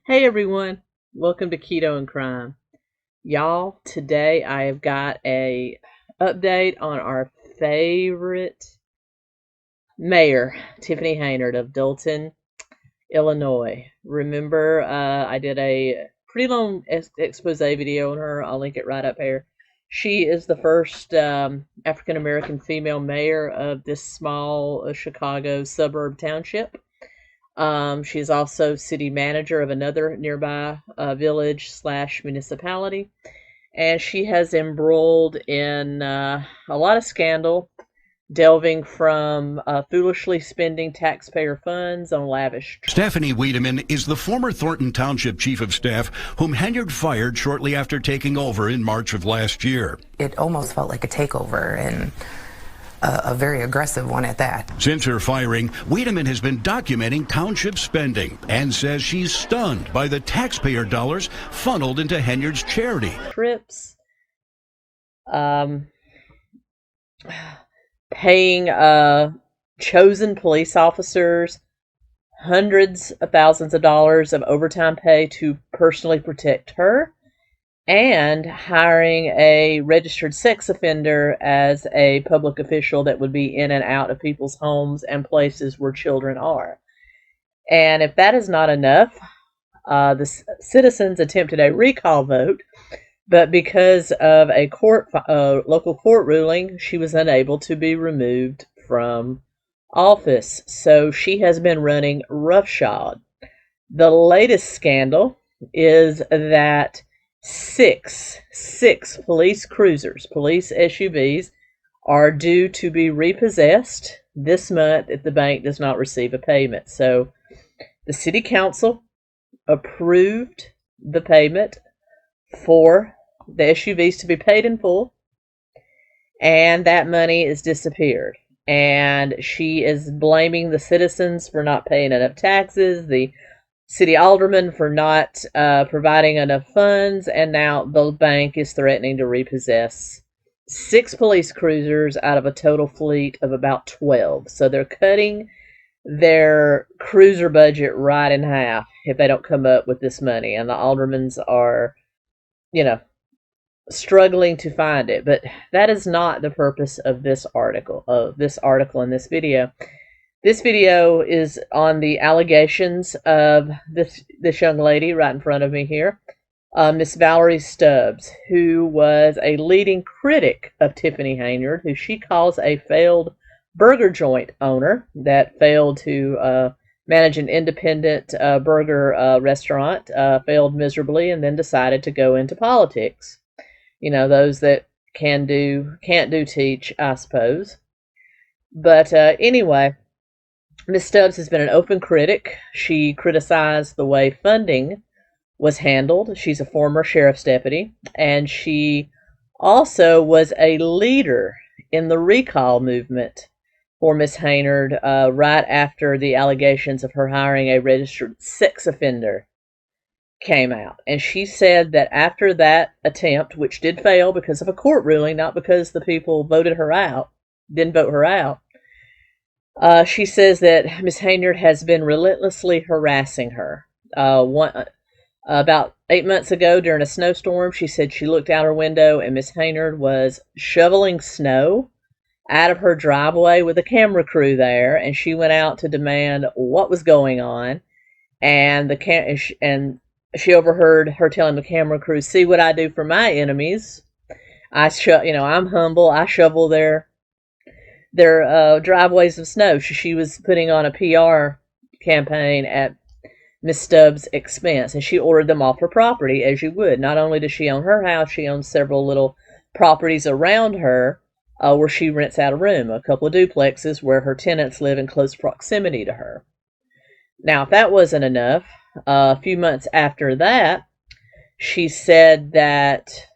Hey everyone, welcome to Kito and Krime. Y'all, today I have got a update on our favorite mayor, Tiffany Henyard of Dalton, Illinois. Remember, I did a pretty long expose video on her. I'll link it right up here. She is the first African American female mayor of this small Chicago suburb township. She's also city manager of another nearby village slash municipality. And she has embroiled in a lot of scandal, delving from foolishly spending taxpayer funds on lavish. Stephanie Wiedemann is the former Thornton Township Chief of Staff whom Henyard fired shortly after taking over in March of last year. It almost felt like a takeover, and a very aggressive one at that. Since her firing, Wiedemann has been documenting township spending and says she's stunned by the taxpayer dollars funneled into Henyard's charity. Trips, paying chosen police officers hundreds of thousands of dollars of overtime pay to personally protect her, and hiring a registered sex offender as a public official that would be in and out of people's homes and places where children are. And if that is not enough, the citizens attempted a recall vote, but because of a local court ruling, she was unable to be removed from office. So she has been running roughshod. The latest scandal is that six police cruisers, police SUVs, are due to be repossessed this month if the bank does not receive a payment. So the city council approved the payment for the SUVs to be paid in full, and that money is disappeared. And she is blaming the citizens for not paying enough taxes, the city alderman for not providing enough funds, and now the bank is threatening to repossess 6 police cruisers out of a total fleet of about 12. So they're cutting their cruiser budget right in half if they don't come up with this money. And the aldermans are, struggling to find it. But that is not the purpose of this article, and this video. This video is on the allegations of this young lady right in front of me here, Miss Valerie Stubbs, who was a leading critic of Tiffany Henyard, who she calls a failed burger joint owner that failed to manage an independent burger restaurant, failed miserably, and then decided to go into politics. Those that can't do, teach, I suppose. But anyway, Ms. Stubbs has been an open critic. She criticized the way funding was handled. She's a former sheriff's deputy, and she also was a leader in the recall movement for Ms. Henyard right after the allegations of her hiring a registered sex offender came out. And she said that after that attempt, which did fail because of a court ruling, not because the people didn't vote her out, she says that Miss Henyard has been relentlessly harassing her. About 8 months ago during a snowstorm, she said she looked out her window and Miss Henyard was shoveling snow out of her driveway with a camera crew there, and she went out to demand what was going on. And she overheard her telling the camera crew, "See what I do for my enemies. I'm humble. I shovel their driveways of snow." She was putting on a PR campaign at Miss Stubbs' expense, and she ordered them off her property, as you would. Not only does she own her house, she owns several little properties around her where she rents out a room, a couple of duplexes where her tenants live in close proximity to her. Now, if that wasn't enough, a few months after that, she said that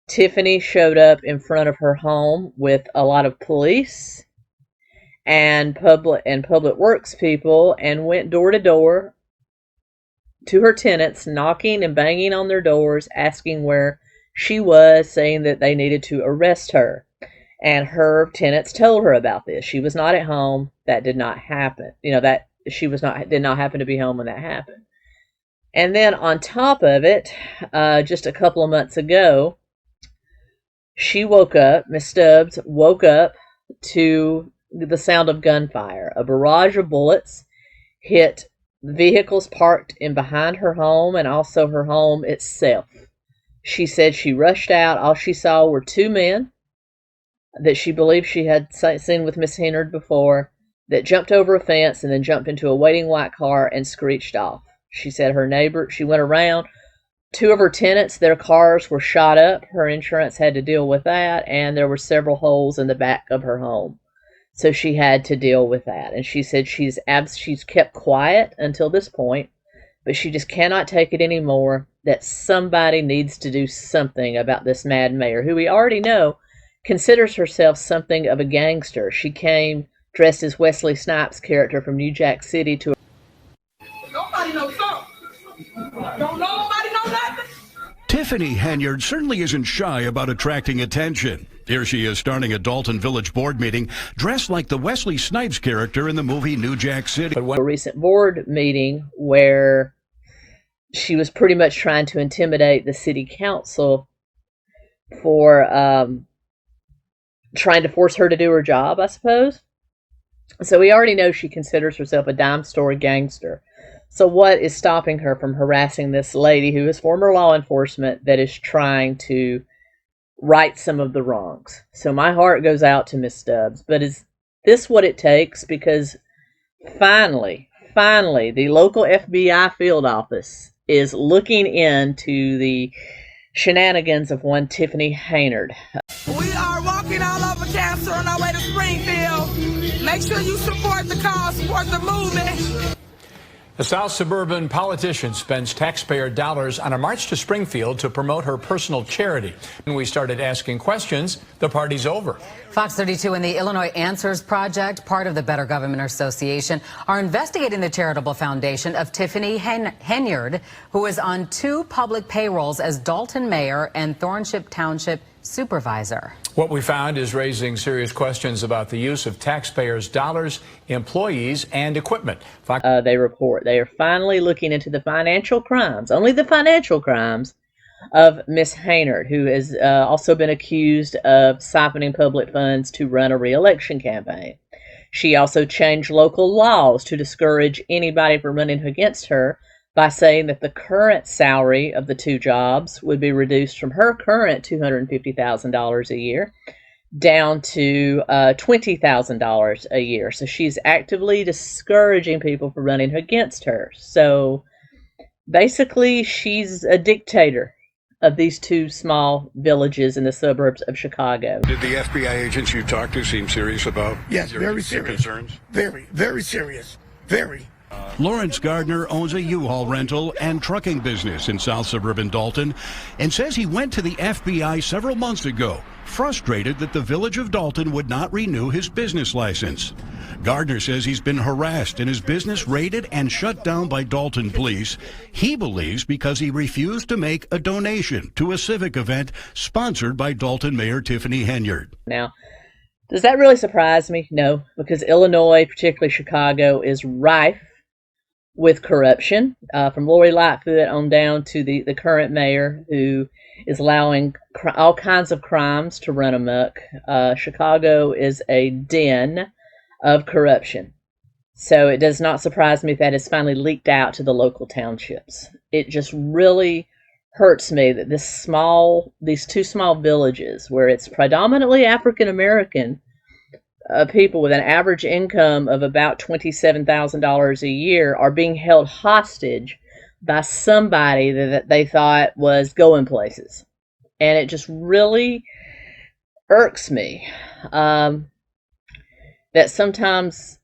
Tiffany showed up in front of her home with a lot of police and public works people and went door to door to her tenants, knocking and banging on their doors, asking where she was, saying that they needed to arrest her. And her tenants told her about this. She was not at home. That did not happen. Did not happen to be home when that happened. And then on top of it, just a couple of months ago, she woke up, Miss Stubbs woke up to the sound of gunfire. A barrage of bullets hit vehicles parked in behind her home and also her home itself. She said she rushed out. All she saw were two men that she believed she had seen with Miss Henyard before that jumped over a fence and then jumped into a waiting white car and screeched off. She said her neighbor, she went around. Two of her tenants, their cars were shot up. Her insurance had to deal with that, and there were several holes in the back of her home. So she had to deal with that. And she said she's kept quiet until this point, but she just cannot take it anymore, that somebody needs to do something about this mad mayor, who we already know considers herself something of a gangster. She came dressed as Wesley Snipes' character from New Jack City to... Nobody knows something. Don't nobody know nothing. Tiffany Henyard certainly isn't shy about attracting attention. Here she is starting a Dalton Village board meeting dressed like the Wesley Snipes character in the movie New Jack City. A recent board meeting where she was pretty much trying to intimidate the city council for trying to force her to do her job, I suppose. So we already know she considers herself a dime store gangster. So what is stopping her from harassing this lady who is former law enforcement that is trying to right some of the wrongs? So my heart goes out to Miss Stubbs. But is this what it takes? Because finally, the local FBI field office is looking into the shenanigans of one Tiffany Henyard. We are walking all over Cancer on our way to Springfield. Make sure you support the cause, support the movement. A South suburban politician spends taxpayer dollars on a march to Springfield to promote her personal charity. When we started asking questions, the party's over. Fox 32 and the Illinois Answers Project, part of the Better Government Association, are investigating the charitable foundation of Tiffany Henyard, who is on two public payrolls as Dalton Mayor and Thornship Township Supervisor. What we found is raising serious questions about the use of taxpayers' dollars, employees, and equipment. They report they are finally looking into the financial crimes, only the financial crimes, of Miss Henyard, who has also been accused of siphoning public funds to run a re-election campaign. She also changed local laws to discourage anybody from running against her by saying that the current salary of the two jobs would be reduced from her current $250,000 a year down to $20,000 a year. So she's actively discouraging people from running against her. So basically, she's a dictator of these two small villages in the suburbs of Chicago. Did the FBI agents you talked to seem serious about very serious concerns? Very serious. Very. Lawrence Gardner owns a U-Haul rental and trucking business in South Suburban Dalton and says he went to the FBI several months ago, frustrated that the village of Dalton would not renew his business license. Gardner says he's been harassed and his business raided and shut down by Dalton police. He believes because he refused to make a donation to a civic event sponsored by Dalton Mayor Tiffany Henyard. Now, does that really surprise me? No, because Illinois, particularly Chicago, is rife with corruption, from Lori Lightfoot on down to the current mayor, who is allowing all kinds of crimes to run amok. Chicago is a den of corruption. So it does not surprise me that it's finally leaked out to the local townships. It just really hurts me that these two small villages, where it's predominantly African American people with an average income of about $27,000 a year, are being held hostage by somebody that they thought was going places. And it just really irks me that sometimes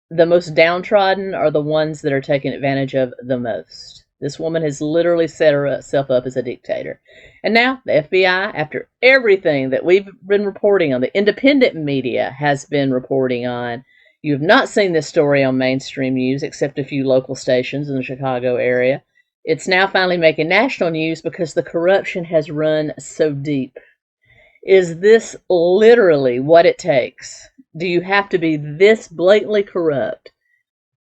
the most downtrodden are the ones that are taken advantage of the most. This woman has literally set herself up as a dictator. And now the FBI, after everything that we've been reporting on, the independent media has been reporting on, you have not seen this story on mainstream news except a few local stations in the Chicago area. It's now finally making national news because the corruption has run so deep. Is this literally what it takes? Do you have to be this blatantly corrupt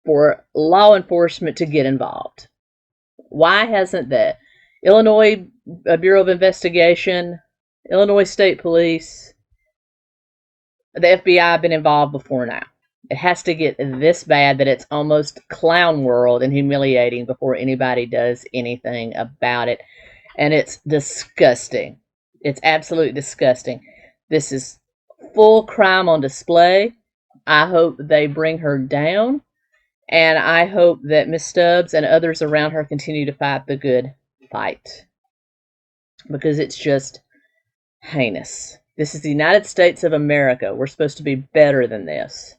for law enforcement to get involved? Why hasn't the Illinois Bureau of Investigation, Illinois State Police, the FBI been involved before now? It has to get this bad that it's almost clown world and humiliating before anybody does anything about it. And it's disgusting. It's absolutely disgusting. This is full crime on display. I hope they bring her down. And I hope that Miss Stubbs and others around her continue to fight the good fight. Because it's just heinous. This is the United States of America. We're supposed to be better than this.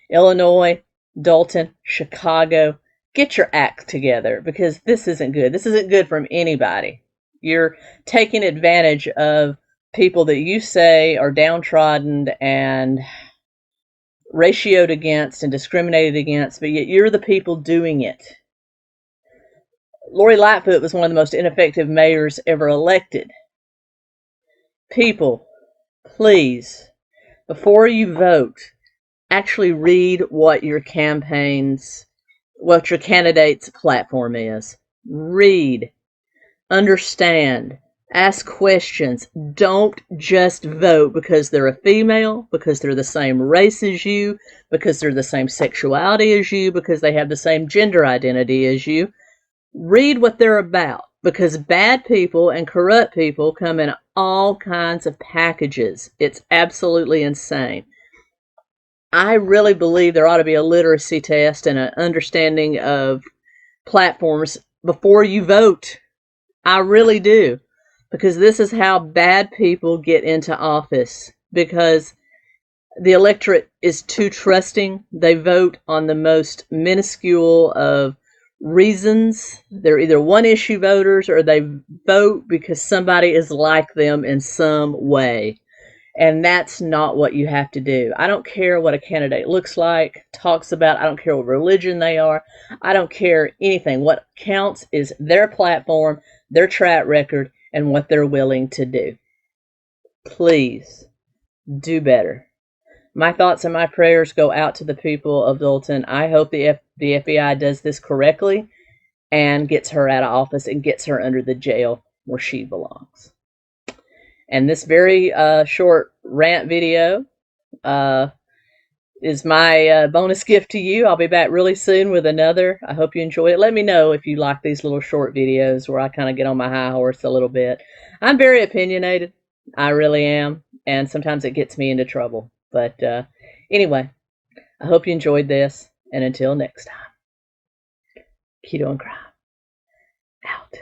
Illinois, Dalton, Chicago, get your act together, because this isn't good. This isn't good from anybody. You're taking advantage of people that you say are downtrodden and ratioed against and discriminated against, but yet you're the people doing it. Lori Lightfoot was one of the most ineffective mayors ever elected. People, please, before you vote, actually read what your candidate's platform is. Read, understand, ask questions. Don't just vote because they're a female, because they're the same race as you, because they're the same sexuality as you, because they have the same gender identity as you. Read what they're about, because bad people and corrupt people come in all kinds of packages. It's absolutely insane. I really believe there ought to be a literacy test and an understanding of platforms before you vote. I really do. Because this is how bad people get into office. Because the electorate is too trusting. They vote on the most minuscule of reasons. They're either one-issue voters or they vote because somebody is like them in some way. And that's not what you have to do. I don't care what a candidate looks like, talks about. I don't care what religion they are. I don't care anything. What counts is their platform, their track record, and what they're willing to do. Please do better. My thoughts and my prayers go out to the people of Dalton. I hope the FBI does this correctly and gets her out of office and gets her under the jail where she belongs. And this very short rant video is my bonus gift to you. I'll be back really soon with another. I hope you enjoy it. Let me know if you like these little short videos where I kind of get on my high horse a little bit. I'm very opinionated. I really am. And sometimes it gets me into trouble. But anyway, I hope you enjoyed this. And until next time, Kito and Krime out.